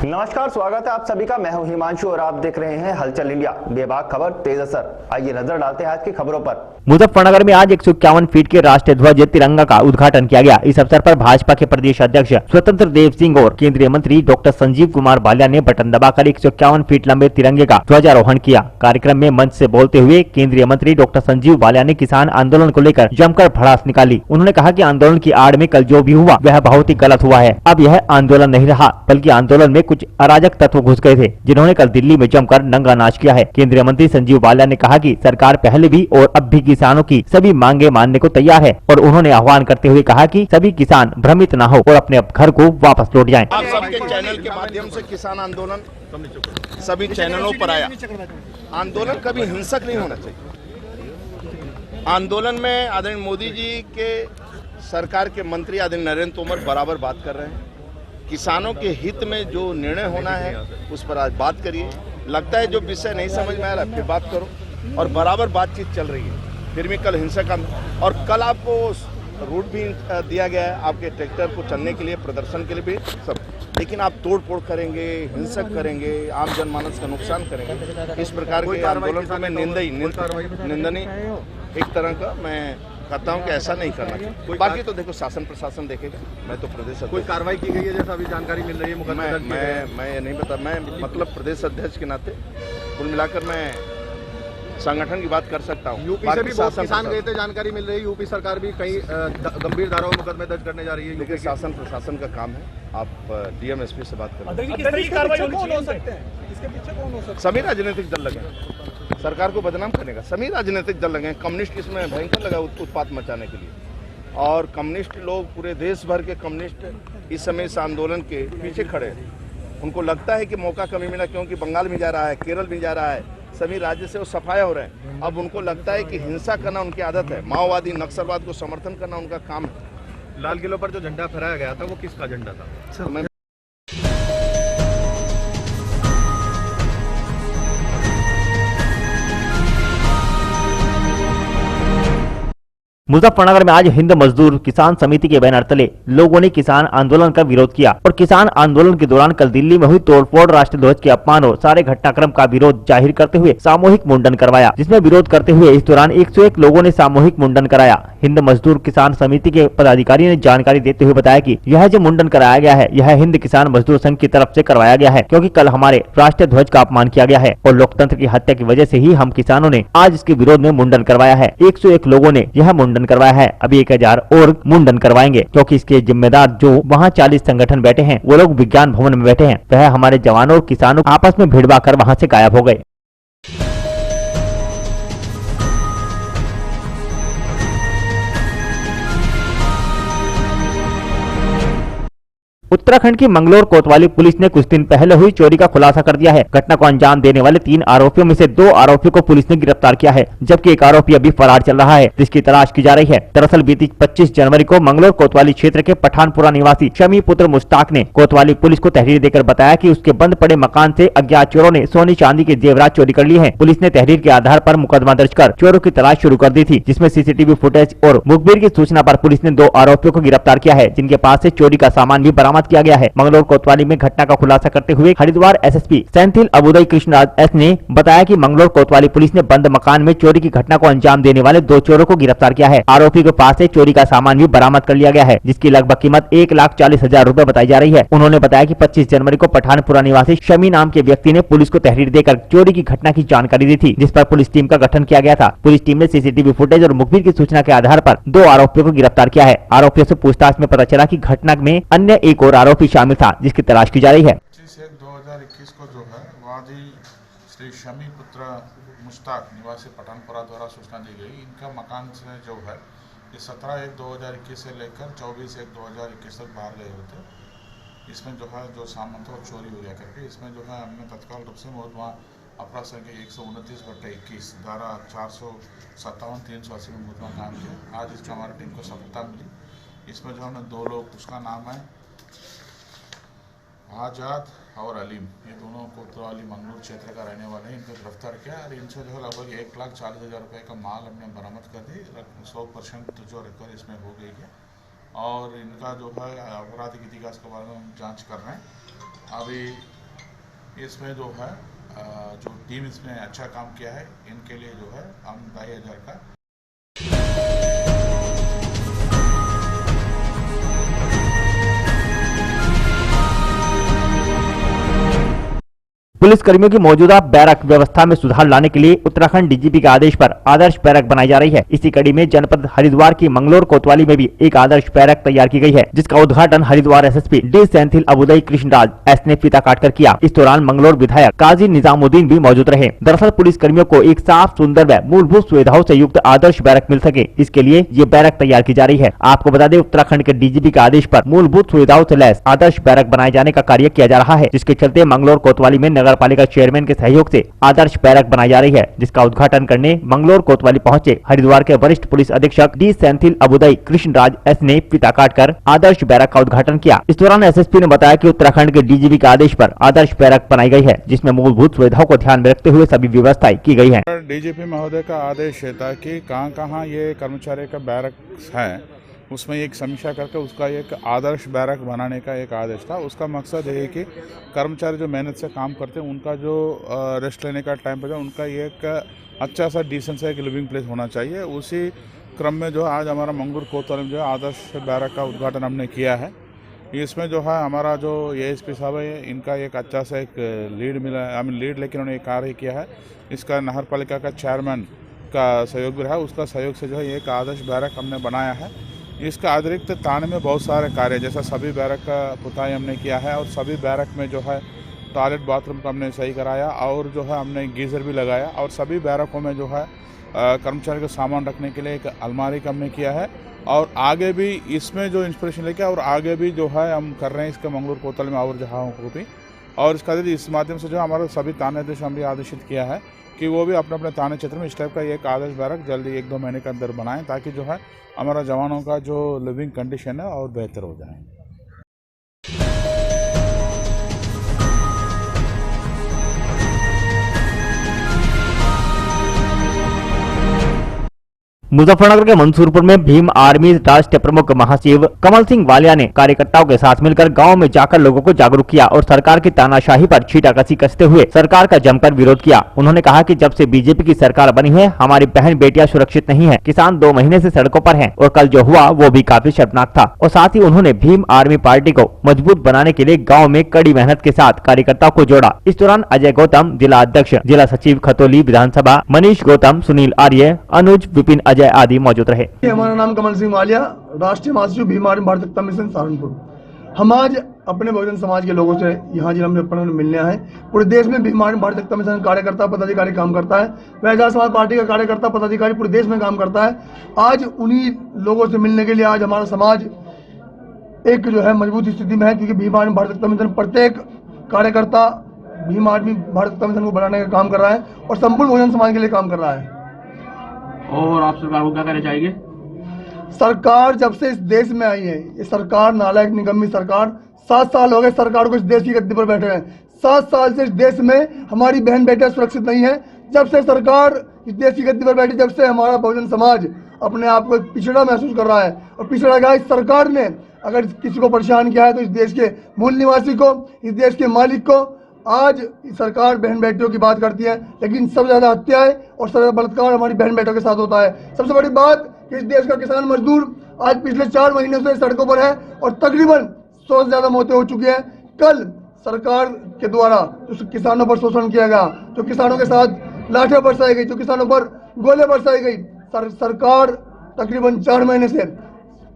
नमस्कार, स्वागत है आप सभी का। मैं हूं हिमांशु और आप देख रहे हैं हलचल इंडिया, बेबाक खबर तेज असर। आइए नजर डालते हैं आज की खबरों पर। मुजफ्फरनगर में आज 151 फीट के राष्ट्रीय ध्वज तिरंगा का उद्घाटन किया गया। इस अवसर पर भाजपा के प्रदेश अध्यक्ष स्वतंत्र देव सिंह और केंद्रीय मंत्री डॉक्टर संजीव कुमार भालिया ने बटन दबाकर 151 फीट लंबे तिरंगे का ध्वजारोहण किया। कार्यक्रम में मंच से बोलते हुए केंद्रीय मंत्री डॉक्टर संजीव भालिया ने किसान आंदोलन को लेकर जमकर भड़ास निकाली। उन्होंने कहा कि आंदोलन की आड़ में कल जो भी हुआ वह बहुत ही गलत हुआ है। अब यह आंदोलन नहीं रहा, बल्कि आंदोलन में कुछ अराजक तत्व घुस गए थे, जिन्होंने कल दिल्ली में जमकर नंगा नाच किया है। केंद्रीय मंत्री संजीव भालिया ने कहा कि सरकार पहले भी और अब भी किसानों की सभी मांगे मानने को तैयार है और उन्होंने आह्वान करते हुए कहा कि सभी किसान भ्रमित न हो और अपने घर को वापस लौट जाएं। आप सबके चैनल के माध्यम से किसान आंदोलन सभी चैनलों पर आया। आंदोलन कभी हिंसक नहीं होना चाहिए। आंदोलन में आदरणीय मोदी जी के सरकार के मंत्री आदरणीय नरेंद्र तोमर बराबर बात कर रहे हैं। किसानों के हित में जो निर्णय होना है उस पर आज बात करिए। लगता है जो विषय नहीं समझ में आ रहा फिर बात करो, और बराबर बातचीत चल रही है। फिर भी कल हिंसक और कल आपको रूट भी दिया गया है आपके ट्रैक्टर को चलने के लिए, प्रदर्शन के लिए भी सब, लेकिन आप तोड़ फोड़ करेंगे, हिंसक करेंगे, आम जनमानस का नुकसान करेंगे। इस प्रकार के आंदोलन को मैं निंदनीय एक तरह का मैं कहता हूं कि ऐसा नहीं करना चाहिए। बाकी तो देखो शासन प्रशासन देखेगा। मैं तो प्रदेश कोई कार्रवाई की गई है जैसा अभी जानकारी मिल रही है? मैं ये नहीं बता, मैं मतलब प्रदेश अध्यक्ष के नाते कुल मिलाकर मैं संगठन की बात कर सकता हूँ। यूपी से भी बहुत किसान गए थे, जानकारी मिल रही है। यूपी सरकार भी कई गंभीर धाराओं में मुकदमे दर्ज करने जा रही है। लेकिन शासन प्रशासन का काम है। आप डीएम एसपी से बात करें। सभी राजनीतिक दल लगे सरकार को बदनाम करने का, सभी राजनीतिक दल लगे। कम्युनिस्ट इसमें भयंकर लगा उत्पात मचाने के लिए, और कम्युनिस्ट लोग पूरे देश भर के कम्युनिस्ट इस समय इस आंदोलन के पीछे खड़े हैं। उनको लगता है कि मौका कभी मिला, क्योंकि बंगाल में जा रहा है, केरल में जा रहा है, सभी राज्य से वो सफाया हो रहे हैं। अब उनको लगता है कि हिंसा करना उनकी आदत है, माओवादी नक्सलवाद को समर्थन करना उनका काम है। लाल किले पर जो झंडा फहराया गया था वो किसका झंडा था? मुजफ्फरनगर में आज हिंद मजदूर किसान समिति के बैनर तले लोगों ने किसान आंदोलन का विरोध किया और किसान आंदोलन के दौरान कल दिल्ली में हुई तोड़फोड़, राष्ट्रीय ध्वज के अपमान और सारे घटनाक्रम का विरोध जाहिर करते हुए सामूहिक मुंडन करवाया, जिसमें विरोध करते हुए इस दौरान 101 लोगों ने सामूहिक मुंडन कराया। हिंद मजदूर किसान समिति के पदाधिकारी ने जानकारी देते हुए बताया कि यह जो मुंडन कराया गया है यह हिंद किसान मजदूर संघ की तरफ से करवाया गया है, क्योंकि कल हमारे राष्ट्रीय ध्वज का अपमान किया गया है और लोकतंत्र की हत्या की वजह से ही हम किसानों ने आज इसके विरोध में मुंडन करवाया है। 101 लोगों ने यह मुंडन करवाया है। अभी 1000 और मुंडन करवाएंगे, क्योंकि इसके जिम्मेदार जो वहाँ 40 संगठन बैठे हैं वो लोग विज्ञान भवन में बैठे हैं। वह हमारे जवानों और किसानों आपस में भिड़वा कर वहाँ से गायब हो गए। उत्तराखंड की मंगलोर कोतवाली पुलिस ने कुछ दिन पहले हुई चोरी का खुलासा कर दिया है। घटना को अंजाम देने वाले 3 आरोपियों में से 2 आरोपियों को पुलिस ने गिरफ्तार किया है, जबकि एक आरोपी अभी फरार चल रहा है, जिसकी तलाश की जा रही है। दरअसल बीती 25 जनवरी को मंगलोर कोतवाली क्षेत्र के पठानपुरा निवासी शमी पुत्र मुश्ताक ने कोतवाली पुलिस को तहरीर देकर बताया कि उसके बंद पड़े मकान से अज्ञात चोरों ने सोने चांदी के जेवरात चोरी कर लिए हैं। पुलिस ने तहरीर के आधार पर मुकदमा दर्ज कर चोरों की तलाश शुरू कर दी थी, जिसमें सीसीटीवी फुटेज और मुखबिर की सूचना पर पुलिस ने 2 आरोपियों को गिरफ्तार किया है, जिनके पास से चोरी का सामान भी बरामद किया गया है। मंगलोर कोतवाली में घटना का खुलासा करते हुए हरिद्वार एसएसपी सेंथिल अबुदई कृष्णराज एस ने बताया कि मंगलोर कोतवाली पुलिस ने बंद मकान में चोरी की घटना को अंजाम देने वाले 2 चोरों को गिरफ्तार किया है। आरोपी के पास से चोरी का सामान भी बरामद कर लिया गया है, जिसकी लगभग कीमत 1,40,000 रुपए बताई जा रही है। उन्होंने बताया कि 25 जनवरी को पठानपुरा निवासी शमी नाम के व्यक्ति ने पुलिस को तहरीर देकर चोरी की घटना की जानकारी दी थी, जिस पर पुलिस टीम का गठन किया गया था। पुलिस टीम ने सीसीटीवी फुटेज और मुखबिर की सूचना के आधार पर 2 आरोपियों को गिरफ्तार किया है। आरोपियों से पूछताछ में पता चला कि घटना में अन्य एक और आरोपी शामिल था, जिसकी तलाश की जा रही है। 25/1/2021 को जो है वादी श्री शमी पुत्र मुश्ताक निवासी पठानपुरा द्वारा सूचना दी गई। इनका मकान से जो है ये 17/1/2021 से लेकर 24/1/2021 तक बाहर गए होते। इसमें जो है जो सामान था चोरी हो गया करके इसमें जो है हमने तत्काल रूप से मुकदमा अपराध संख्या 129/21 धारा 457-380 में मुकदमा कायम किया। आज इसमें हमारी टीम को सफलता मिली। इसमें जो हमने 2 लोग, उसका नाम है आजाद और अलीम, ये दोनों कोतवाली मंगलूर क्षेत्र का रहने वाले हैं। इनको गिरफ्तार किया और इनसे जो है लगभग 1,40,000 रुपये का माल हमने बरामद कर दी। 100% जो रिकवरी इसमें हो गई है और इनका जो है आपराधिक इतिहास के बारे में हम जांच कर रहे हैं। अभी इसमें जो है जो टीम इसमें अच्छा काम किया है, इनके लिए जो है हम 2,500 का पुलिस कर्मियों की मौजूदा बैरक व्यवस्था में सुधार लाने के लिए उत्तराखंड डीजीपी के आदेश पर आदर्श बैरक बनाई जा रही है। इसी कड़ी में जनपद हरिद्वार की मंगलोर कोतवाली में भी एक आदर्श बैरक तैयार की गई है, जिसका उद्घाटन Haridwar SSP D Senthil Avoodai Krishnaraj S ने फीता काटकर किया। इस दौरान मंगलोर विधायक काजी निजामुद्दीन भी मौजूद रहे। दरअसल पुलिस कर्मियों को एक साफ, सुंदर व मूलभूत सुविधाओं से युक्त आदर्श बैरक मिल सके, इसके लिए ये बैरक तैयार की जा रही है। आपको बता दें, उत्तराखंड के डीजीपी के आदेश पर मूलभूत सुविधाओं से लैस आदर्श बैरक बनाए जाने का कार्य किया जा रहा है, जिसके चलते मंगलोर कोतवाली में नगर पालिका चेयरमैन के सहयोग से आदर्श बैरक बनाई जा रही है, जिसका उद्घाटन करने मंगलोर कोतवाली पहुंचे हरिद्वार के वरिष्ठ पुलिस अधीक्षक डी सेंथिल अबुदई कृष्णराज एस ने फीता काटकर आदर्श बैरक का उद्घाटन किया। इस दौरान एसएसपी ने बताया कि उत्तराखंड के डीजीपी के आदेश पर आदर्श बैरक बनाई गई है, जिसमें मूलभूत सुविधाओं को ध्यान में रखते हुए सभी व्यवस्थाएं की गई है। डीजीपी महोदय का आदेश था कि कहाँ ये कर्मचारी का बैरक है, उसमें एक समीक्षा करके उसका एक आदर्श बैरक बनाने का एक आदेश था। उसका मकसद है कि कर्मचारी जो मेहनत से काम करते हैं, उनका जो रेस्ट लेने का टाइम पड़ता है, उनका एक अच्छा सा डिसेंट सा एक लिविंग प्लेस होना चाहिए। उसी क्रम में जो आज हमारा मंगलोर कोतवाली में जो है आदर्श बैरक का उद्घाटन हमने किया है। इसमें जो है हमारा जो एएसपी साहब है, इनका एक अच्छा सा एक लीड मिला है, लीड लेकिन उन्होंने एक कार्य किया है। इसका नगर पालिका का चेयरमैन का सहयोग भी रहा, उसका सहयोग से जो है एक आदर्श बैरक हमने बनाया है। इसका अतिरिक्त थाने में बहुत सारे कार्य, जैसा सभी बैरक का पुताई हमने किया है और सभी बैरक में जो है टॉयलेट बाथरूम का हमने सही कराया और जो है हमने गीज़र भी लगाया और सभी बैरकों में जो है कर्मचारी का सामान रखने के लिए एक अलमारी का हमने किया है। और आगे भी इसमें जो इंस्पिरेशन लेके और आगे भी जो है हम कर रहे हैं इसके मंगलोर कोतवाली में और जगहों को भी। और इसका इस माध्यम से जो हमारे सभी थानाध्यक्ष हमने आदेशित किया है कि वो भी अपने अपने थाने क्षेत्र में इस टाइप का एक आदर्श बैरक जल्दी 1-2 महीने के अंदर बनाएं, ताकि जो है हमारा जवानों का जो लिविंग कंडीशन है और बेहतर हो जाए। मुजफ्फरनगर के मंसूरपुर में भीम आर्मी राष्ट्रीय प्रमुख महासचिव कमल सिंह वालिया ने कार्यकर्ताओं के साथ मिलकर गांव में जाकर लोगों को जागरूक किया और सरकार की तानाशाही पर छींटाकशी कसते हुए सरकार का जमकर विरोध किया। उन्होंने कहा कि जब से बीजेपी की सरकार बनी है, हमारी बहन बेटियां सुरक्षित नहीं है, किसान 2 महीने से सड़कों पर हैं और कल जो हुआ वो भी काफी शर्मनाक था। और साथ ही उन्होंने भीम आर्मी पार्टी को मजबूत बनाने के लिए गाँव में कड़ी मेहनत के साथ कार्यकर्ताओं को जोड़ा। इस दौरान अजय गौतम, जिला अध्यक्ष जिला सचिव खतौली विधानसभा, मनीष गौतम, सुनील आर्य, अनुज, विपिन अजय आदि मौजूद रहे। हमारा नाम कमल सिंह वालिया, राष्ट्रीय महासचिव भीम आर्मी भारत एकता मिशन सहारनपुर। हम आज अपने बहुजन समाज के लोगों से यहाँ जिला में मिलने आए। पूरे देश में भीम आर्मी भारत एकता मिशन कार्यकर्ता पदाधिकारी काम करता है, वैजाज समाज पार्टी का कार्यकर्ता पदाधिकारी पूरे देश में काम करता है। आज उन्हीं लोगों से मिलने के लिए आज हमारा समाज एक जो है मजबूत स्थिति में है, क्योंकि भीम आर्मी भारत एकता मिशन प्रत्येक कार्यकर्ता भीम आर्मी भारत एकता मिशन को बढ़ाने का काम कर रहा है और संपूर्ण बहुजन समाज के लिए काम कर रहा है। और आप सरकार को क्या करना चाहिए? सरकार जब से इस देश में आई है, ये सरकार नालायक निगम्मी सरकार, 7 साल हो गए सरकार को इस देश की गद्दी पर बैठे हैं। 7 साल से इस देश में हमारी बहन बेटियां सुरक्षित नहीं है। जब से सरकार इस देश की गद्दी पर बैठी, जब से हमारा बहुजन समाज अपने आप को पिछड़ा महसूस कर रहा है और पिछड़ा गया। इस सरकार ने अगर किसी को परेशान किया है तो इस देश के मूल निवासी को, इस देश के मालिक को। आज सरकार बहन बेटियों की बात करती है, लेकिन सबसे ज्यादा हत्याएं और सबसे ज्यादा बलात्कार हमारी बहन बेटियों के साथ होता है। सबसे बड़ी बात कि इस देश का किसान मजदूर आज पिछले 4 महीनों से सड़कों पर है और तकरीबन 100 से ज्यादा मौतें हो चुकी हैं। कल सरकार के द्वारा जो किसानों पर शोषण किया गया, जो किसानों के साथ लाठियां बरसाई गई, जो किसानों पर गोले बरसाई गई, सरकार तकरीबन 4 महीने से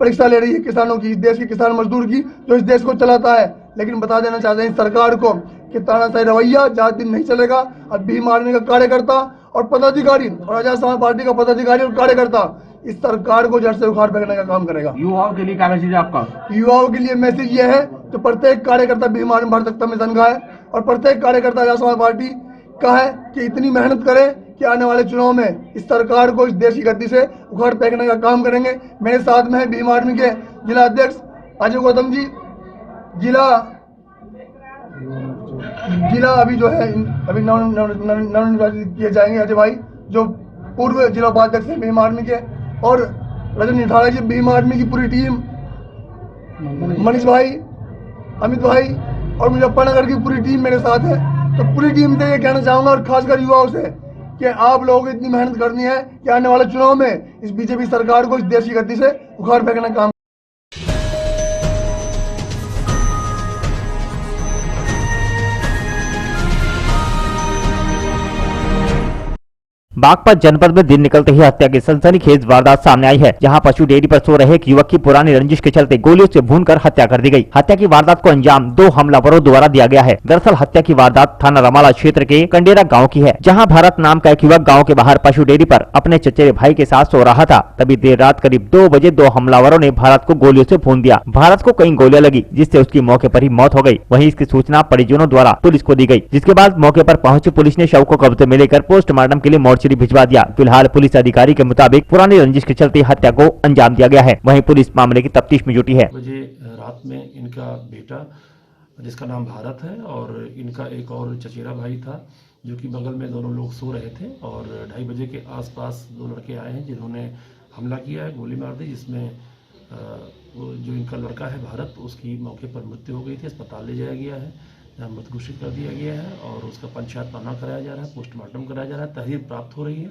परीक्षा ले रही है किसानों की, इस देश के किसान मजदूर की, जो इस देश को चलाता है। लेकिन बता देना चाहते हैं सरकार को कि तानाशाही रवैया ज्यादा दिन नहीं चलेगा। अब भीम आर्मी का कार्यकर्ता और पदाधिकारी और आजाद समाज पार्टी का पदाधिकारी और कार्यकर्ता इस सरकार को जड़ से उखाड़ फेंकने का काम करेगा। युवाओं के लिए क्या मैसेज है आपका? युवाओं के लिए मैसेज ये है कि प्रत्येक कार्यकर्ता भीम आर्मी भारत एकता मिशन का है और प्रत्येक कार्यकर्ता आजाद समाज पार्टी का है कि इतनी मेहनत करें कि आने वाले चुनाव में इस सरकार को इस देश की गद्दी से उखाड़ फेंकने का काम करेंगे। मेरे साथ में है भीम आर्मी के जिला अध्यक्ष अजय गौतम जी, जिला अभी जो है अभी नवनिर्वाचित किए जाएंगे अजय भाई, जो पूर्व जिला उपाध्यक्ष हैं भीम आर्मी के, और रजन निठाला जी, भीम आर्मी की पूरी टीम, मनीष भाई, अमित भाई और मुजफ्फरनगर की पूरी टीम मेरे साथ है। तो पूरी टीम से ये कहना चाहूंगा और खासकर युवाओं से कि आप लोगों को इतनी मेहनत करनी है कि आने वाले चुनाव में इस बीजेपी सरकार को इस देश की गद्दी से उखाड़ फेंकने का काम। बागपत जनपद में दिन निकलते ही हत्या की सनसनीखेज वारदात सामने आई है, जहां पशु डेयरी पर सो रहे एक युवक की पुरानी रंजिश के चलते गोलियों से भूनकर हत्या कर दी गई। हत्या की वारदात को अंजाम 2 हमलावरों द्वारा दिया गया है। दरअसल हत्या की वारदात थाना रमाला क्षेत्र के कंडेरा गांव की है, जहां भारत नाम का एक युवक गांव के बाहर पशु डेयरी पर अपने चचेरे भाई के साथ सो रहा था। तभी देर रात करीब 2 बजे 2 हमलावरों ने भारत को गोलियों से भून दिया। भारत को कई गोलियां लगी, जिससे उसकी मौके पर ही मौत हो गई। वहीं इसकी सूचना परिजनों द्वारा पुलिस को दी गई, जिसके बाद मौके पर पहुंची पुलिस ने शव को कब्जे में लेकर पोस्टमार्टम के लिए मोर्चरी भिजवा दिया। फिलहाल पुलिस अधिकारी के मुताबिक पुरानी रंजिश के चलते हत्या को अंजाम दिया गया है। वहीं पुलिस मामले की तफ्तीश में जुटी है। बजे रात में इनका बेटा जिसका नाम भारत है और इनका एक और चचेरा भाई था, जो कि बगल में दोनों लोग सो रहे थे और 2:30 बजे के आसपास 2 लड़के आए हैं जिन्होंने हमला किया है, गोली मार दी, जिसमें वो जो इनका लड़का है भारत, उसकी मौके पर मृत्यु हो गई थी। अस्पताल ले जाया गया है, जहाँ मृत घोषित कर दिया गया है और उसका पंचायतनामा कराया जा रहा है, पोस्टमार्टम कराया जा रहा है। तहरीर प्राप्त हो रही है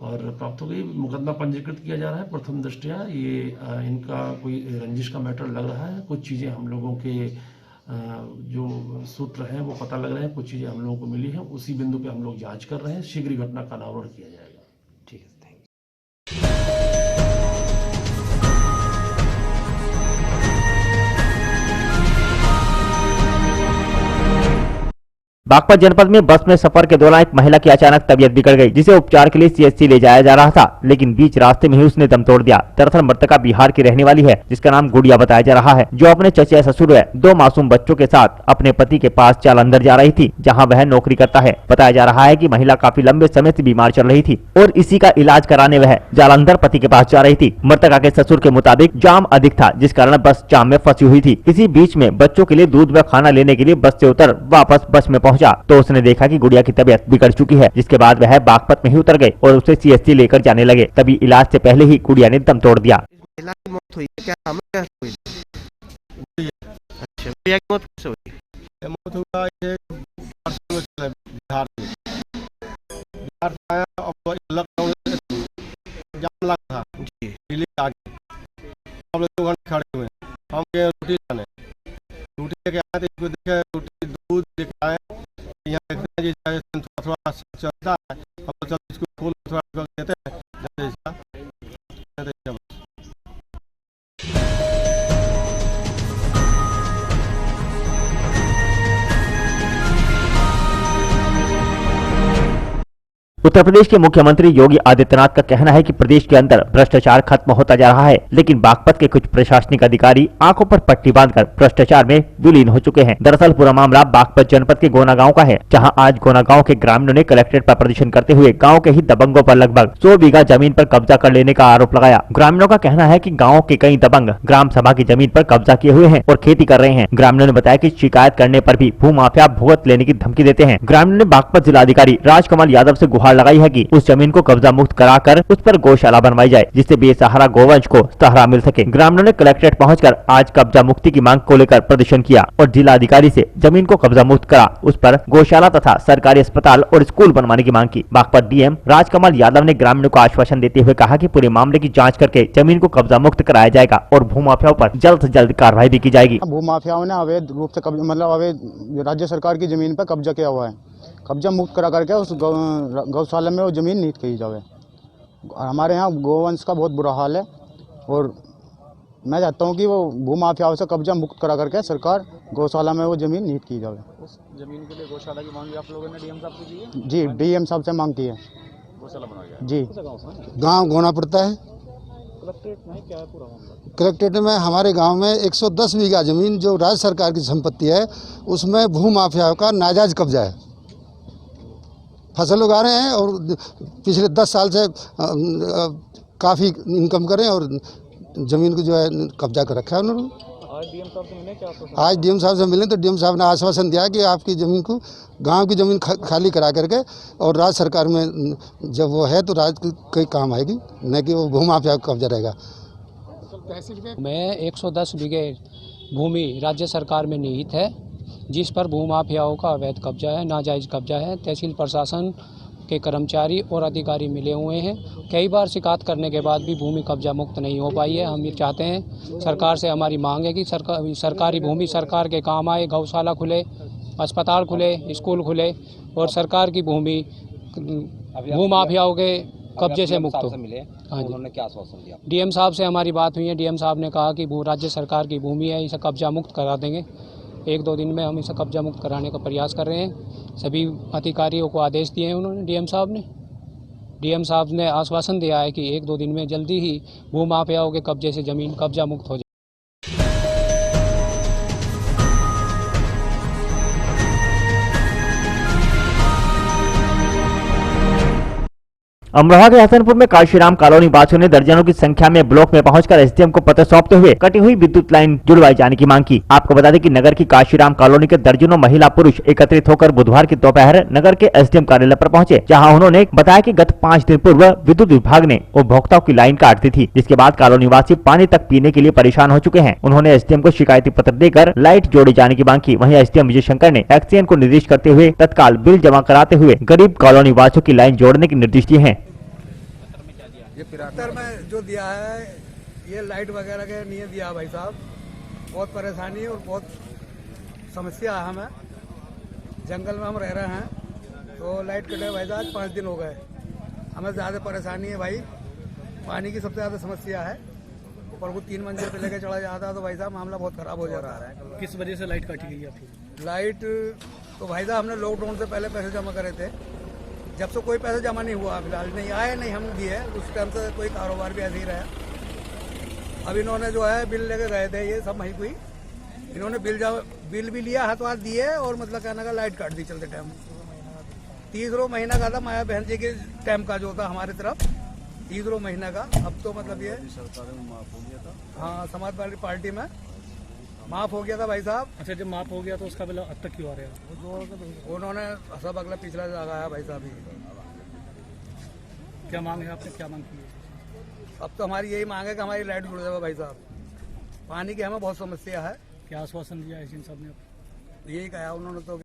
और प्राप्त हो गई, मुकदमा पंजीकृत किया जा रहा है। प्रथम दृष्टया ये इनका कोई रंजिश का मैटर लग रहा है। कुछ चीज़ें हम लोगों के जो सूत्र हैं वो पता लग रहे हैं, कुछ चीज़ें हम लोगों को मिली हैं, उसी बिंदु पे हम लोग जांच कर रहे हैं। शीघ्र ही घटना का अनावरण किया जाएगा। ठीक है, थैंक यू। बागपत जनपद में बस में सफर के दौरान एक महिला की अचानक तबीयत बिगड़ गई, जिसे उपचार के लिए सीएचसी ले जाया जा रहा था, लेकिन बीच रास्ते में ही उसने दम तोड़ दिया। दरअसल मृतका बिहार की रहने वाली है, जिसका नाम गुड़िया बताया जा रहा है, जो अपने चचेरे ससुर व 2 मासूम बच्चों के साथ अपने पति के पास जालंधर जा रही थी, जहाँ वह नौकरी करता है। बताया जा रहा है कि महिला काफी लंबे समय से बीमार चल रही थी और इसी का इलाज कराने वह जालंधर पति के पास जा रही थी। मृतका के ससुर के मुताबिक जाम अधिक था, जिस कारण बस जाम में फंसी हुई थी। इसी बीच में बच्चों के लिए दूध व खाना लेने के लिए बस से उतर वापस बस में पहुंचा तो उसने देखा कि गुड़िया की तबीयत बिगड़ चुकी है, जिसके बाद वह बागपत में ही उतर गए और उसे सीएचसी लेकर जाने लगे। तभी इलाज से पहले ही गुड़िया ने दम तोड़ दिया। महिला की मौत हुई है, क्या नाम है, क्या हुई? अच्छा, गुड़िया की मौत कैसे हुई? मौत हुआ ये बिहार में, बिहार से आया और लखनऊ जाम लगा था जी, दिल्ली आगे हम लोग 2 घंटे खड़े हुए। हम गए रोटी लाने, रोटी लेके आए थे, इसको देखे रोटी दूध लेके आए, यहाँ देखते हैं जी थोड़ा चलता है, हम चल इसको खोल थोड़ा देते हैं। उत्तर प्रदेश के मुख्यमंत्री योगी आदित्यनाथ का कहना है कि प्रदेश के अंदर भ्रष्टाचार खत्म होता जा रहा है, लेकिन बागपत के कुछ प्रशासनिक अधिकारी आंखों पर पट्टी बांधकर भ्रष्टाचार में विलीन हो चुके हैं। दरअसल पूरा मामला बागपत जनपद के गोना गांव का है, जहां आज गोना गांव के ग्रामीणों ने कलेक्ट्रेट पर प्रदर्शन करते हुए गांव के ही दबंगों पर लगभग 100 बीघा जमीन पर कब्जा कर लेने का आरोप लगाया। ग्रामीणों का कहना है कि गाँव के कई दबंग ग्राम सभा की जमीन पर कब्जा किए हुए हैं और खेती कर रहे हैं। ग्रामीणों ने बताया कि शिकायत करने पर भी भूमाफिया भुगत लेने की धमकी देते हैं। ग्रामीणों ने बागपत जिलाधिकारी राजकमल यादव से गुहार लगाई है कि उस जमीन को कब्जा मुक्त कराकर उस पर गौशाला बनवाई जाए, जिससे बेसहारा गोवंश को सहारा मिल सके। ग्रामीणों ने कलेक्ट्रेट पहुंचकर आज कब्जा मुक्ति की मांग को लेकर प्रदर्शन किया और जिलाधिकारी से जमीन को कब्जा मुक्त करा, उस पर गौशाला तथा सरकारी अस्पताल और स्कूल बनवाने की मांग की। बागपत डीएम राजकमल यादव ने ग्रामीणों को आश्वासन देते हुए कहा कि पूरे मामले की जाँच करके जमीन को कब्जा मुक्त कराया जाएगा और भूमाफियाओं पर जल्द से जल्द कार्रवाई भी की जाएगी। भूमाफियाओं ने अवैध रूप से अवैध राज्य सरकार की जमीन पर कब्जा किया हुआ है, कब्जा मुक्त करा करके उस गौशाला में वो ज़मीन नीट की जाए। हमारे यहाँ गोवंश का बहुत बुरा हाल है और मैं चाहता हूँ कि वो भूमाफियाओं से कब्जा मुक्त करा करके सरकार गौशाला में वो ज़मीन नीट की जाए। उस ज़मीन के लिए गौशाला की मांग आप लोगों ने डीएम साहब से की है? जी, डीएम साहब से मांग की है। गौशाला बनाया गया जी। गाँव गोना पड़ता है, कलेक्ट्रेट में क्या है पूरा मामला? कलेक्ट्रेट में हमारे गांव में 110 बीघा ज़मीन जो राज्य सरकार की संपत्ति है, उसमें भूमाफियाओं का नाजायज कब्जा है। फसल उगा रहे हैं और पिछले 10 साल से काफ़ी इनकम करें और ज़मीन को जो है कब्जा कर रखा है उन्होंने। आज डीएम साहब से मिले क्या? आज डीएम साहब से मिले तो डीएम साहब ने आश्वासन दिया कि आपकी ज़मीन को, गांव की ज़मीन खाली करा करके और राज्य सरकार में जब वो है तो राज्य कोई काम आएगी, न कि वो भूमाफिया का कब्जा रहेगा। में 110 बीघे भूमि राज्य सरकार में निहित है जिस पर भूमाफियाओं का अवैध कब्जा है, नाजायज़ कब्जा है। तहसील प्रशासन के कर्मचारी और अधिकारी मिले हुए हैं। कई बार शिकायत करने के बाद भी भूमि कब्जा मुक्त नहीं हो पाई है। हम ये चाहते हैं, सरकार से हमारी मांग है कि सरकारी भूमि सरकार के काम आए, गौशाला खुले, अस्पताल खुले, स्कूल खुले और सरकार की भूमि भूमाफियाओं के कब्जे से मुक्त हो। हाँ जी, उन्होंने क्या आश्वासन दिया? डीएम साहब से हमारी बात हुई है। डीएम साहब ने कहा कि राज्य सरकार की भूमि है, इसे कब्जा मुक्त करा देंगे। 1-2 दिन में हम इसे कब्जा मुक्त कराने का प्रयास कर रहे हैं। सभी अधिकारियों को आदेश दिए हैं उन्होंने, डीएम साहब ने आश्वासन दिया है कि 1-2 दिन में जल्दी ही भूमाफियाओं के कब्जे से ज़मीन कब्जा मुक्त हो जाए। अमरोहा के हसनपुर में काशीराम कॉलोनी वासियों ने दर्जनों की संख्या में ब्लॉक में पहुंचकर एसडीएम को पत्र सौंपते हुए कटी हुई विद्युत लाइन जुड़वाए जाने की मांग की। आपको बता दें कि नगर की काशीराम कॉलोनी के दर्जनों महिला पुरुष एकत्रित होकर बुधवार की दोपहर नगर के एसडीएम कार्यालय पर पहुंचे, जहां उन्होंने बताया कि गत 5 दिन पूर्व विद्युत विभाग ने उपभोक्ताओं की लाइन काट दी थी, जिसके बाद कॉलोनी वासी पानी तक पीने के लिए परेशान हो चुके हैं। उन्होंने एसडीएम को शिकायती पत्र देकर लाइट जोड़े जाने की मांग की। वहीं एसडीएम विजय शंकर ने एक्सीएन को निर्देश करते हुए तत्काल बिल जमा कराते हुए गरीब कॉलोनी वासियों की लाइन जोड़ने के निर्देश दिए हैं। उत्तर में जो दिया है, ये लाइट वगैरह के नहीं दिया भाई साहब। बहुत परेशानी और बहुत समस्या है हमें। जंगल में हम रह रहे हैं तो लाइट कटे भाई साहब 5 दिन हो गए। हमें ज़्यादा परेशानी है भाई, पानी की सबसे ज़्यादा समस्या है। ऊपर वो 3 मंजिल पे लेके चला जाता है तो भाई साहब मामला बहुत ख़राब हो जाता है। किस वजह से लाइट काटी गई आपकी? लाइट तो भाई साहब हमने लॉकडाउन से पहले पैसे जमा करे थे। जब से कोई पैसा जमा नहीं हुआ, फिलहाल नहीं आए, नहीं हम दिए, उस टाइम से कोई कारोबार भी ऐसे ही रहा। अब इन्होंने जो है बिल लेके गए थे, ये सब वहीं कोई इन्होंने बिल भी लिया, हाथ दिए और मतलब कहने का लाइट काट दी चलते टाइम। 30 महीना का था माया बहन जी के टाइम का जो था हमारी तरफ, 30 महीना का। अब तो मतलब ये हाँ, समाजवादी पार्टी में माफ हो गया था भाई साहब। अच्छा, जब माफ हो गया तो उसका बिल अब तक क्यों आ रहा है? उन्होंने सब अगला पिछला लगाया भाई साहब। क्या मांग है आपने, क्या मांग की है? अब तो हमारी यही मांग है कि हमारी लाइट जुड़ जाए भाई साहब। पानी की हमें बहुत समस्या है। क्या आश्वासन दिया है साहब ने? यही कहा उन्होंने तो।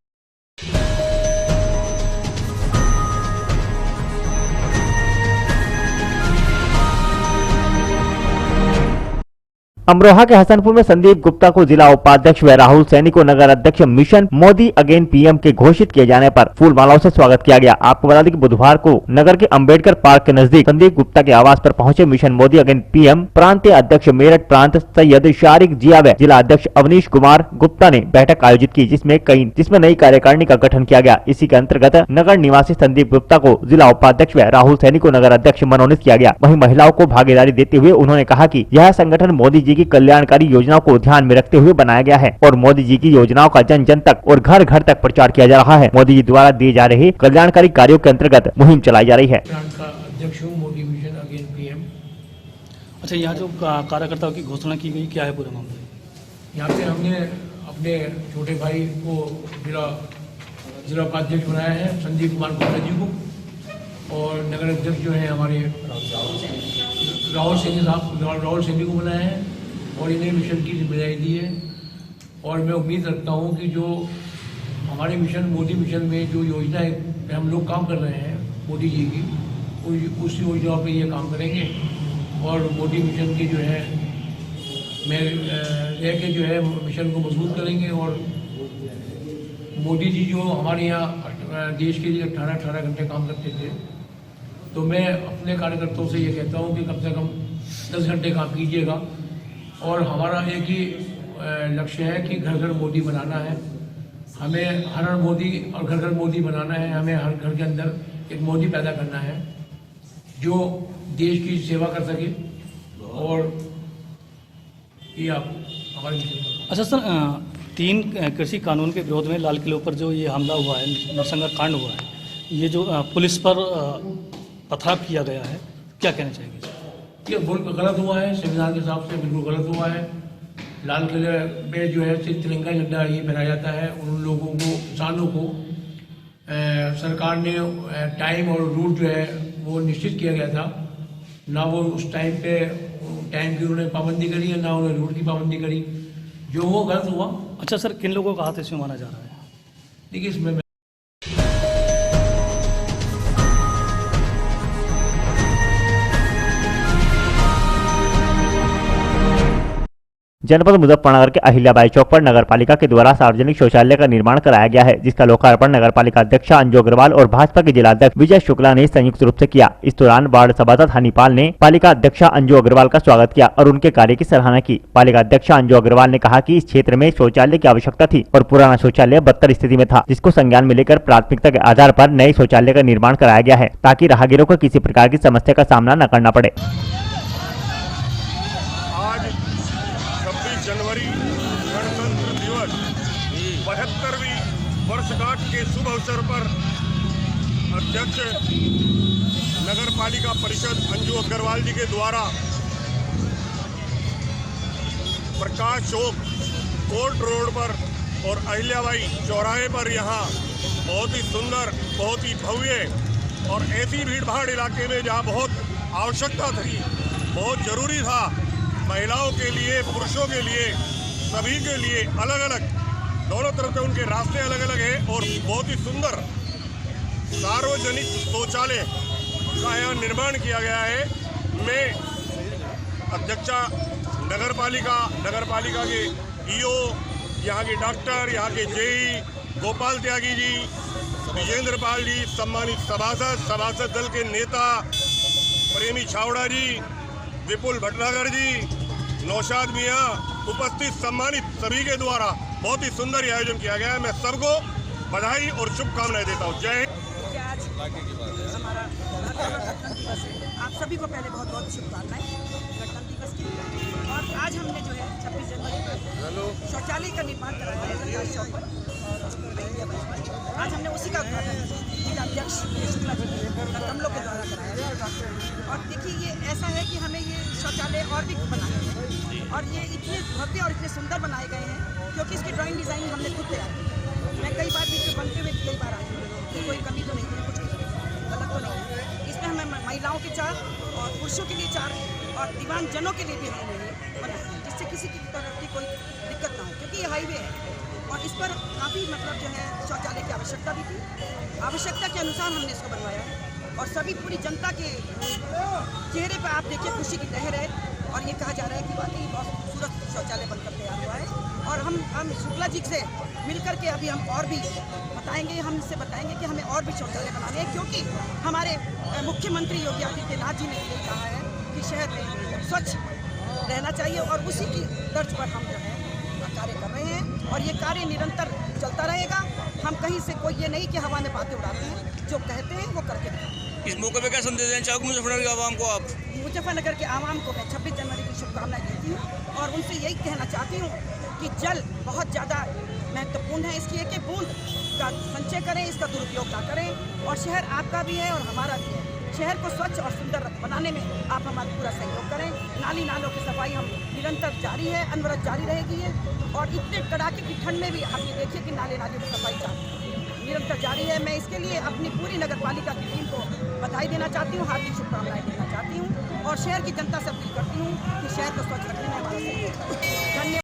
अमरोहा के हसनपुर में संदीप गुप्ता को जिला उपाध्यक्ष व राहुल सैनी को नगर अध्यक्ष मिशन मोदी अगेन पीएम के घोषित किए जाने पर फूल मालाओं से स्वागत किया गया। आपको बता दें कि बुधवार को नगर के अंबेडकर पार्क के नजदीक संदीप गुप्ता के आवास पर पहुंचे मिशन मोदी अगेन पीएम प्रांतीय अध्यक्ष मेरठ प्रांत सैयद शारिक जिया व जिला अध्यक्ष अवनीश कुमार गुप्ता ने बैठक आयोजित की, जिसमें नई कार्यकारिणी का गठन किया गया। इसी के अंतर्गत नगर निवासी संदीप गुप्ता को जिला उपाध्यक्ष व राहुल सैनी को नगर अध्यक्ष मनोनीत किया गया। वहीं महिलाओं को भागीदारी देते हुए उन्होंने कहा कि यह संगठन मोदी जी की कल्याणकारी योजनाओं को ध्यान में रखते हुए बनाया गया है और मोदी जी की योजनाओं का जन जन तक और घर घर तक प्रचार किया जा रहा है। मोदी जी द्वारा दिए जा रहे कल्याणकारी कार्यों के अंतर्गत मुहिम चलाई जा रही है। अध्यक्ष हूँ मोदी मिशन अगेन पीएम। अच्छा, यहाँ जो कार्यकर्ताओं की घोषणा की गई, क्या है पूरा मामला? यहाँ पे हमने अपने छोटे भाई को जिला उपाध्यक्ष बनाया है, संदीप कुमार गुप्ता जी को, और नगर अध्यक्ष जो है हमारे राहुल सैनी को बनाया है और इन्हें मिशन की जिम्मेदारी दी है। और मैं उम्मीद रखता हूँ कि जो हमारे मिशन मोदी मिशन में जो योजना पे हम लोग काम कर रहे हैं मोदी जी की, उस योजना पे ये काम करेंगे और मोदी मिशन की जो है रह के जो है मिशन को मजबूत करेंगे। और मोदी जी जो हमारे यहाँ देश के लिए 18 घंटे काम करते थे, तो मैं अपने कार्यकर्ताओं से ये कहता हूँ कि कम से कम 10 घंटे काम कीजिएगा। और हमारा एक ही लक्ष्य है कि घर घर मोदी बनाना है। हमें हर मोदी और घर घर मोदी बनाना है। हमें हर घर के अंदर एक मोदी पैदा करना है जो देश की सेवा कर सके। और ये आप हमारे मिशन। अच्छा सर, 3 कृषि कानून के विरोध में लाल किले पर जो ये हमला हुआ है, नरसंहार कांड हुआ है, ये जो पुलिस पर पथराव किया गया है, क्या कहना चाहिए? ये बिल्कुल गलत हुआ है, संविधान के हिसाब से बिल्कुल गलत हुआ है। लाल किले पे जो है तिरंगा झंडा ये फहराया जाता है। उन लोगों को, किसानों को सरकार ने टाइम और रूट जो है वो निश्चित किया गया था, ना वो उस टाइम की उन्होंने पाबंदी करी है, ना उन्होंने रूट की पाबंदी करी। जो वो गलत हुआ। अच्छा सर, किन लोगों का हाथ इसमें माना जा रहा है? देखिए इसमें जनपद मुजफ्फरनगर के अहिल्याबाई चौक पर नगर पालिका के द्वारा सार्वजनिक शौचालय का निर्माण कराया गया है, जिसका लोकार्पण नगर पालिका अध्यक्ष अंजू अग्रवाल और भाजपा के जिलाध्यक्ष विजय शुक्ला ने संयुक्त रूप से किया। इस दौरान वार्ड सभासद हनीपाल ने पालिका अध्यक्ष अंजू अग्रवाल का स्वागत किया और उनके कार्य की सराहना की। पालिका अध्यक्ष अंजू अग्रवाल ने कहा कि इस क्षेत्र में शौचालय की आवश्यकता थी और पुराना शौचालय बदतर स्थिति में था, जिसको संज्ञान में लेकर प्राथमिकता के आधार पर नए शौचालय का निर्माण कराया गया है, ताकि राहगीरों को किसी प्रकार की समस्या का सामना न करना पड़े। जनवरी गणतंत्र दिवस 72वीं वर्षगांठ के शुभ अवसर पर अध्यक्ष नगर पालिका परिषद अंजू अग्रवाल जी के द्वारा प्रकाश चौक कोर्ट रोड पर और अहिल्याबाई चौराहे पर यहाँ बहुत ही सुंदर, बहुत ही भव्य और ऐसी भीड़ भाड़ इलाके में जहाँ बहुत आवश्यकता थी, बहुत जरूरी था, महिलाओं के लिए, पुरुषों के लिए, सभी के लिए अलग अलग, दोनों तरफ से उनके रास्ते अलग अलग हैं और बहुत ही सुंदर सार्वजनिक शौचालय का यहाँ निर्माण किया गया है। मैं अध्यक्षा नगर पालिका के ईओ, यहाँ के डॉक्टर, यहाँ के जेई गोपाल त्यागी जी, विजेंद्र पाल जी, सम्मानित सभासद दल के नेता प्रेमी छावड़ा जी, विपुल भटनागर जी, नौशाद मियाँ, उपस्थित सम्मानित सभी के द्वारा बहुत ही सुंदर आयोजन किया गया है। मैं सबको बधाई और शुभकामनाएं देता हूँ। जय हिंद। हमारा गणतंत्र दिवस है, आप सभी को पहले बहुत बहुत शुभकामनाएं गणतंत्र दिवस की। और आज हमने जो है 26 जनवरी को शौचालय का निर्माण कराया है प्रकाश चौक पर। आज हमने उसी का उद्घाटन जिलाध्यक्ष शुक्ला जी कमलों के द्वारा कराया है। और देखिए ये ऐसा है कि हमें ये शौचालय और भी बनाने हैं और ये इतने भव्य और इतने सुंदर बनाए गए हैं क्योंकि इसकी ड्राइंग डिज़ाइन हमने खुद तैयार की। मैं कई बार बीच बनते हुए कई बार आई हूँ, कोई कमी तो नहीं है, कुछ गलत तो नहीं है। इसमें हमें महिलाओं के 4 और पुरुषों के लिए 4 और दिव्यांगजनों के लिए भी हमने बनाया है, जिससे किसी की तरह की कोई दिक्कत ना हो, क्योंकि ये हाईवे है और इस पर काफ़ी मतलब जो है शौचालय की आवश्यकता भी थी। आवश्यकता के अनुसार हमने इसको बनवाया है और सभी पूरी जनता के चेहरे पर आप देखिए खुशी की लहर है और ये कहा जा रहा है कि वाकई बहुत खूबसूरत शौचालय बनकर तैयार हुआ है। और हम शुक्ला जी से मिलकर के अभी हम और भी बताएंगे, हम इससे बताएंगे कि हमें और भी शौचालय बनाने हैं, क्योंकि हमारे मुख्यमंत्री योगी आदित्यनाथ जी ने यही कहा है कि शहर में स्वच्छ रहना चाहिए और उसी की तर्ज पर हम जो है कार्य कर रहे हैं और ये कार्य निरंतर चलता रहेगा। हम कहीं से कोई ये नहीं कि हवा में बातें उड़ाते हैं, जो कहते हैं वो करके दिखाते। इस मौके पे क्या संदेश देना चाहोगे मुजफ्फरनगर के आवाम को? आप मुजफ्फरनगर के आवाम को मैं 26 जनवरी की शुभकामनाएं देती हूँ और उनसे यही कहना चाहती हूँ कि जल बहुत ज़्यादा महत्वपूर्ण है, इसकी एक एक बूंद का संचय करें, इसका दुरुपयोग ना करें। और शहर आपका भी है और हमारा भी है। शहर को स्वच्छ और सुंदर बनाने में आप हमारा पूरा सहयोग करें। नाली नालों की सफाई हम निरंतर जारी है, अनवरत जारी रहेगी है और इतने कड़ाके की ठंड में भी आप ये देखिए कि नाले नालियों की सफाई निरंतर जारी है। मैं इसके लिए अपनी पूरी नगर पालिका की टीम को बधाई देना चाहती हूँ, हार्दिक शुभकामनाएं देना चाहती हूँ और शहर की जनता से अपील करती हूँ कि शहर को स्वच्छ रखने में हमारा सहयोग करें। धन्यवाद।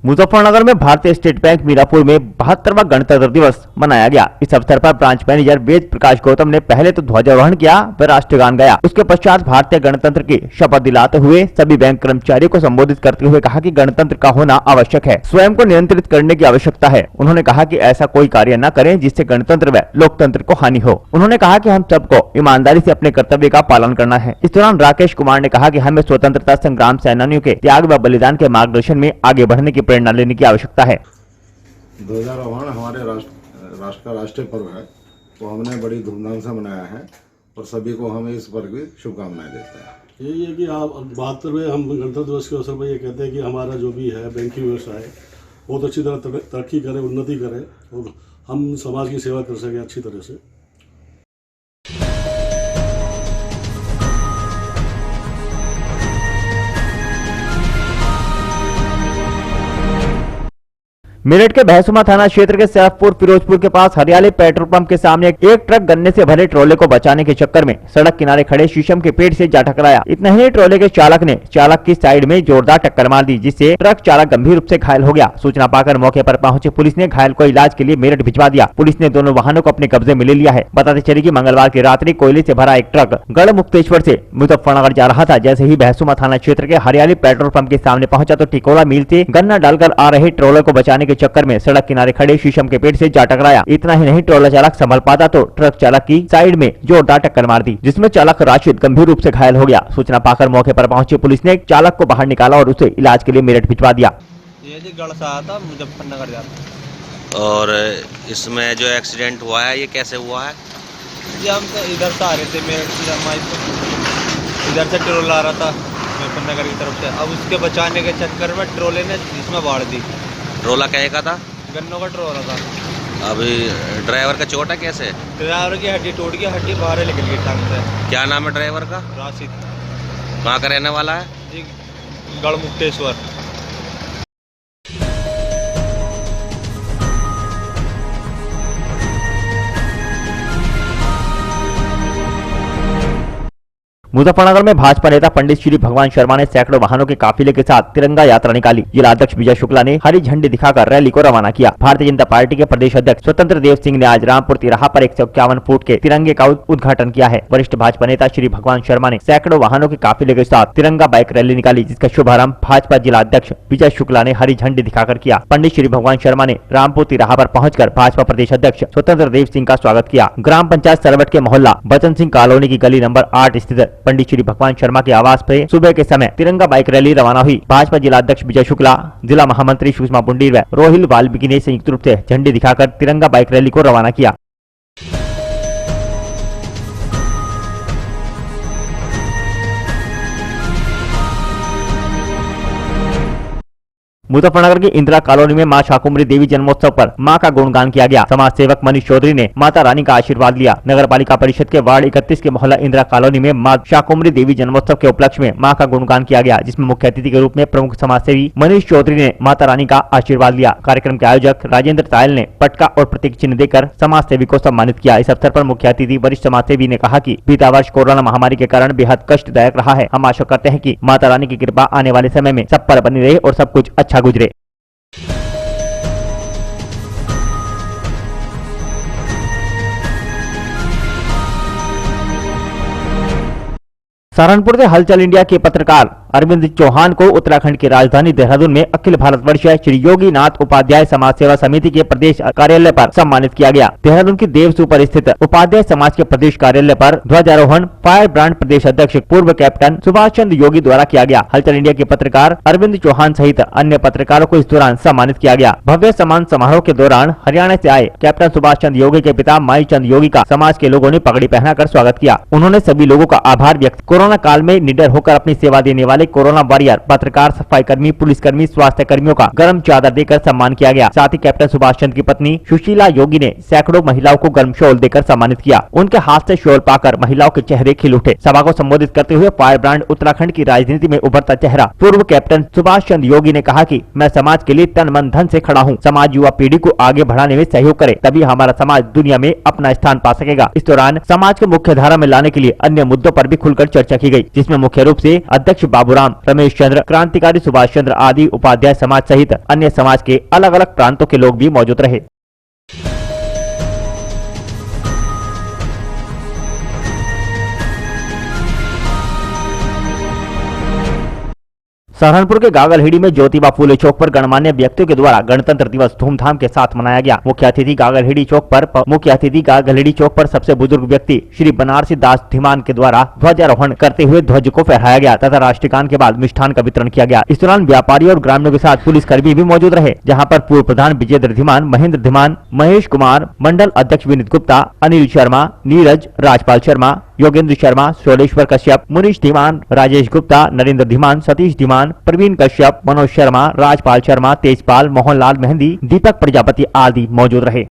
मुजफ्फरनगर में भारतीय स्टेट बैंक मीरापुर में 72वां गणतंत्र दिवस मनाया गया। इस अवसर पर ब्रांच मैनेजर वेद प्रकाश गौतम ने पहले तो ध्वजारोहण किया, फिर राष्ट्रगान गाया। उसके पश्चात भारतीय गणतंत्र की शपथ दिलाते हुए सभी बैंक कर्मचारियों को संबोधित करते हुए कहा कि गणतंत्र का होना आवश्यक है, स्वयं को नियंत्रित करने की आवश्यकता है। उन्होंने कहा कि ऐसा कोई कार्य न करें जिससे गणतंत्र व लोकतंत्र को हानि हो। उन्होंने कहा कि हम सबको ईमानदारी से अपने कर्तव्य का पालन करना है। इस दौरान राकेश कुमार ने कहा कि हमें स्वतंत्रता संग्राम सेनानियों के त्याग व बलिदान के मार्गदर्शन में आगे बढ़ने की प्रेरणा लेने की आवश्यकता है। ध्वजारोहण हमारे राष्ट्र का राष्ट्रीय पर्व है, तो हमने बड़ी धूमधाम से मनाया है और सभी को हम इस पर्व की शुभकामनाएं देते हैं। यही है कि आप 72वें हम गणतंत्र दिवस के अवसर पर ये कहते हैं कि हमारा जो भी है बैंकिंग व्यवसाय बहुत अच्छी तरह तरक्की करे, उन्नति करे और हम समाज की सेवा कर सकें अच्छी तरह से। मेरठ के भैंसुमा थाना क्षेत्र के सैफपुर फिरोजपुर के पास हरियाली पेट्रोल पंप के सामने एक ट्रक गन्ने से भरे ट्रोले को बचाने के चक्कर में सड़क किनारे खड़े शीशम के पेड़ से जा टकराया। इतना ही ट्रोले के चालक ने चालक की साइड में जोरदार टक्कर मार दी, जिससे ट्रक चालक गंभीर रूप से घायल हो गया। सूचना पाकर मौके पर पहुंचे पुलिस ने घायल को इलाज के लिए मेरठ भिजवा दिया। पुलिस ने दोनों वाहनों को अपने कब्जे में ले लिया है। बताते चले कि मंगलवार की रात्रि कोयले से भरा एक ट्रक गढ़मुक्तेश्वर से मुजफ्फरनगर जा रहा था। जैसे ही भैंसुमा थाना क्षेत्र के हरियाली पेट्रोल पंप के सामने पहुंचा तो टिकोला मिल से गन्ना डालकर आ रहे ट्रोले को बचाने के चक्कर में सड़क किनारे खड़े शीशम के पेड़ से जा टकराया। इतना ही नहीं, ट्रोला चालक संभल पाता तो ट्रक चालक की साइड में जोरदार टक्कर मार दी, जिसमें चालक राशिद गंभीर रूप से घायल हो गया। सूचना पाकर मौके पर पहुंची पुलिस ने चालक को बाहर निकाला और उसे इलाज के लिए मेरठ भिजवा दिया। ये जी गढ़ से आया था मुजफ्फरनगर जाता। और इसमें जो एक्सीडेंट हुआ है ये कैसे हुआ है? जी हम तो इधर से आ रहे थे, मेरठ से इधर से ट्रोला आ रहा था मुजफ्फरनगर की तरफ से। अब उसके बचाने के चक्कर में ट्रोले ने इसमें बाढ़ दी। ट्रोला कहे का था? गन्नों का ट्रोला था। अभी ड्राइवर का चोट है कैसे? ड्राइवर की हड्डी टूट गई, हड्डी बाहर निकल गई टांग से। क्या नाम है ड्राइवर का? राशिद। कहाँ का रहने वाला है? जी गढ़मुक्तेश्वर। मुजफ्फरनगर में भाजपा नेता पंडित श्री भगवान शर्मा ने सैकड़ों वाहनों के काफिले के साथ तिरंगा यात्रा निकाली। जिला अध्यक्ष विजय शुक्ला ने हरी झंडी दिखाकर रैली को रवाना किया। भारतीय जनता पार्टी के प्रदेश अध्यक्ष स्वतंत्र देव सिंह ने आज रामपुर तिराहा पर 151 फुट के तिरंगे का उद्घाटन किया है। वरिष्ठ भाजपा नेता श्री भगवान शर्मा ने सैकड़ों वाहनों के काफिले के साथ तिरंगा बाइक रैली निकाली, जिसका शुभारंभ भाजपा जिला अध्यक्ष विजय शुक्ला ने हरी झंडी दिखाकर किया। पंडित श्री भगवान शर्मा ने रामपुर तिराहा पर पहुंचकर भाजपा प्रदेश अध्यक्ष स्वतंत्र देव सिंह का स्वागत किया। ग्राम पंचायत सरवट के मोहल्ला बचन सिंह कॉलोनी की गली नंबर 8 स्थित पंडित श्री भगवान शर्मा के आवास पर सुबह के समय तिरंगा बाइक रैली रवाना हुई। भाजपा जिला अध्यक्ष विजय शुक्ला, जिला महामंत्री सुषमा बुंडीर व रोहिल वाल्मीकि ने संयुक्त रूप से झंडी दिखाकर तिरंगा बाइक रैली को रवाना किया। मुजफ्फरनगर की इंदिरा कॉलोनी में मां शाकुंभरी देवी जन्मोत्सव पर मां का गुणगान किया गया। समाज सेवक मनीष चौधरी ने माता रानी का आशीर्वाद लिया। नगर पालिका परिषद के वार्ड 31 के मोहल्ला इंदिरा कॉलोनी में मां शाकुंभरी देवी जन्मोत्सव के उपलक्ष्य में मां का गुणगान किया गया, जिसमें मुख्य अतिथि के रूप में प्रमुख समाज सेवी मनीष चौधरी ने माता रानी का आशीर्वाद लिया। कार्यक्रम के आयोजक राजेंद्र तायल ने पटका और प्रतीक चिन्ह देकर समाज सेवी को सम्मानित किया। इस अवसर पर मुख्य अतिथि वरिष्ठ समाज सेवी ने कहा कि बीता वर्ष कोरोना महामारी के कारण बेहद कष्टदायक रहा है। हम आशा करते हैं कि माता रानी की कृपा आने वाले समय में सब पर बनी रहे और सब कुछ अच्छा गुजरे। सहारनपुर से हलचल इंडिया के पत्रकार अरविंद चौहान को उत्तराखंड की राजधानी देहरादून में अखिल भारतवर्षीय श्री योगी नाथ उपाध्याय समाज सेवा समिति के प्रदेश कार्यालय पर सम्मानित किया गया। देहरादून की देवसू पर स्थित उपाध्याय समाज के प्रदेश कार्यालय पर ध्वजारोहण फायर ब्रांड प्रदेश अध्यक्ष पूर्व कैप्टन सुभाष चंद्र योगी द्वारा किया गया। हलचल इंडिया के पत्रकार अरविंद चौहान सहित अन्य पत्रकारों को इस दौरान सम्मानित किया गया। भव्य सम्मान समारोह के दौरान हरियाणा से आए कैप्टन सुभाष चंद्र योगी के पिता माई चंद योगी का समाज के लोगों ने पगड़ी पहनाकर स्वागत किया। उन्होंने सभी लोगों का आभार व्यक्त। कोरोना काल में निडर होकर अपनी सेवा देने वाले कोरोना वॉरियर पत्रकार, सफाई कर्मी, पुलिसकर्मी, स्वास्थ्य कर्मियों का गर्म चादर देकर सम्मान किया गया। साथ ही कैप्टन सुभाष चंद्र की पत्नी सुशीला योगी ने सैकड़ों महिलाओं को गर्म शॉल देकर सम्मानित किया। उनके हाथ से शॉल पाकर महिलाओं के चेहरे खिल उठे। सभा को संबोधित करते हुए फायर ब्रांड उत्तराखंड की राजनीति में उभरता चेहरा पूर्व कैप्टन सुभाष चंद्र योगी ने कहा कि मैं समाज के लिए तन मन धन से खड़ा हूँ। समाज युवा पीढ़ी को आगे बढ़ाने में सहयोग करे, तभी हमारा समाज दुनिया में अपना स्थान पा सकेगा। इस दौरान समाज को मुख्य धारा में लाने के लिए अन्य मुद्दों पर भी खुलकर चर्चा की गई, जिसमें मुख्य रूप से अध्यक्ष बाबूराम, रमेश चंद्र, क्रांतिकारी सुभाष चंद्र आदि उपाध्याय समाज सहित अन्य समाज के अलग अलग प्रांतों के लोग भी मौजूद रहे। सहारनपुर के गागलहेड़ी में ज्योतिबा फूले चौक पर गणमान्य व्यक्तियों के द्वारा गणतंत्र दिवस धूमधाम के साथ मनाया गया। मुख्य अतिथि गागलहेड़ी चौक पर सबसे बुजुर्ग व्यक्ति श्री बनारसी दास धीमान के द्वारा ध्वजारोहण करते हुए ध्वज को फहराया गया तथा राष्ट्रीय गान के बाद मिष्ठान का वितरण किया गया। इस दौरान व्यापारी और ग्रामीणों के साथ पुलिसकर्मी भी मौजूद रहे, जहाँ पर पूर्व प्रधान विजेंद्र धीमान, महेंद्र धीमान, महेश कुमार, मंडल अध्यक्ष विनीत गुप्ता, अनिल शर्मा, नीरज, राजपाल शर्मा, योगेंद्र शर्मा, शोलेश्वर कश्यप, मुनीश धीमान, राजेश गुप्ता, नरेंद्र धीमान, सतीश धीमान, प्रवीण कश्यप, मनोज शर्मा, राजपाल शर्मा, तेजपाल, मोहनलाल मेहंदी, दीपक प्रजापति आदि मौजूद रहे।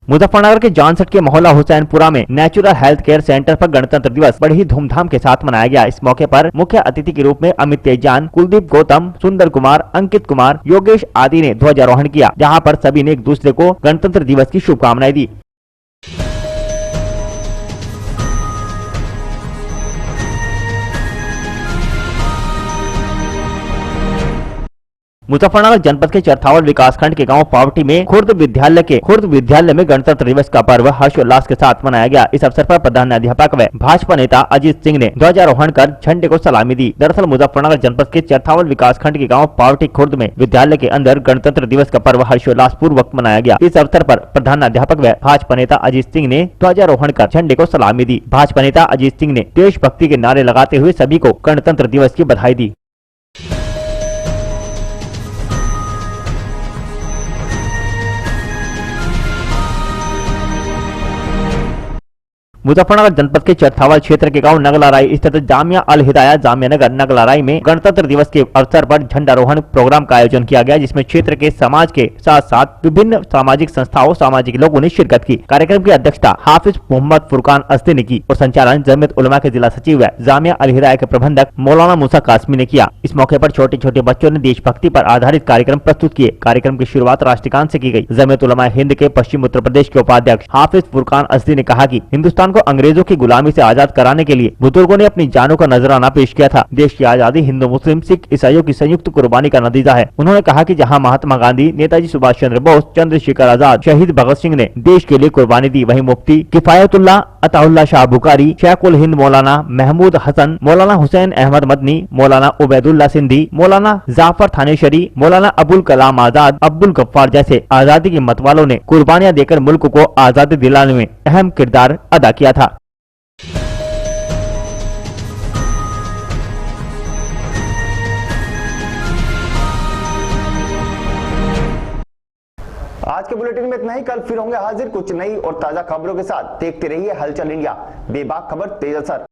मुजफ्फरनगर के जॉनसट के मोहल्ला हुसैनपुरा में नेचुरल हेल्थ केयर सेंटर पर गणतंत्र दिवस बड़ी ही धूमधाम के साथ मनाया गया। इस मौके पर मुख्य अतिथि के रूप में अमित तेजान, कुलदीप गौतम, सुंदर कुमार, अंकित कुमार, योगेश आदि ने ध्वजारोहण किया, जहां पर सभी ने एक दूसरे को गणतंत्र दिवस की शुभकामनाएं दी। मुजफ्फरनगर जनपद के चरथावल विकासखंड के गांव पावटी में खुर्द विद्यालय में गणतंत्र दिवस का पर्व हर्षोल्लास के साथ मनाया गया। इस अवसर पर प्रधानाध्यापक व भाजपा नेता अजीत सिंह ने ध्वजारोहण कर झंडे को सलामी दी। दरअसल मुजफ्फरनगर जनपद के चरथावल विकासखंड के गाँव पावटी खुर्द में विद्यालय के अंदर गणतंत्र दिवस का पर्व हर्षोल्लास पूर्वक मनाया गया। इस अवसर पर प्रधानाध्यापक व भाजपा नेता अजीत सिंह ने ध्वजारोहण कर झंडे को सलामी दी। भाजपा नेता अजीत सिंह ने देशभक्ति के नारे लगाते हुए सभी को गणतंत्र दिवस की बधाई दी। मुजफ्फरनगर जनपद के चरथावल क्षेत्र के गांव नगलाराई स्थित जामिया अल हिदाया जामिया नगर नगलाराई में गणतंत्र दिवस के अवसर पर झंडारोहण प्रोग्राम का आयोजन किया गया, जिसमें क्षेत्र के समाज के साथ साथ विभिन्न सामाजिक संस्थाओं सामाजिक लोगों ने शिरकत की। कार्यक्रम की अध्यक्षता हाफिज मोहम्मद फुरकान अस्दी ने की और संचालन जमीयत उलमा के जिला सचिव व जामिया अल हिदाया के प्रबंधक मौलाना मूसा कासमी ने किया। इस मौके पर छोटे छोटे बच्चों ने देशभक्ति पर आधारित कार्यक्रम प्रस्तुत किए। कार्यक्रम की शुरुआत राष्ट्रगान से की गई। जमीयत उलमा हिंद के पश्चिम उत्तर प्रदेश के उपाध्यक्ष हाफिज फुरकान अस्दी ने कहा कि हिंदुस्तान को अंग्रेजों की गुलामी से आजाद कराने के लिए बुजुर्गों ने अपनी जानों का नजराना पेश किया था। देश की आजादी हिंदू मुस्लिम सिख ईसाइयों की संयुक्त कुर्बानी का नतीजा है। उन्होंने कहा कि जहां महात्मा गांधी, नेताजी सुभाष चंद्र बोस, चंद्रशेखर आजाद, शहीद भगत सिंह ने देश के लिए कुर्बानी दी, वहीं मुफ्ती किफायतुल्लाह अताउल्लाह शाह बुखारी, शेखुल हिंद मौलाना महमूद हसन, मौलाना हुसैन अहमद मदनी, मौलाना उबैदुल्लाह सिंधी, मौलाना जाफर थानेशरी, मौलाना अबुल कलाम आजाद, अब्दुल गफ्फार जैसे आजादी के मतवालों ने कुर्बानियां देकर मुल्क को आजादी दिलाने में अहम किरदार अदा किया था। आज के बुलेटिन में इतना ही। कल फिर होंगे हाजिर कुछ नई और ताजा खबरों के साथ। देखते रहिए हलचल इंडिया, बेबाक खबर तेज असर।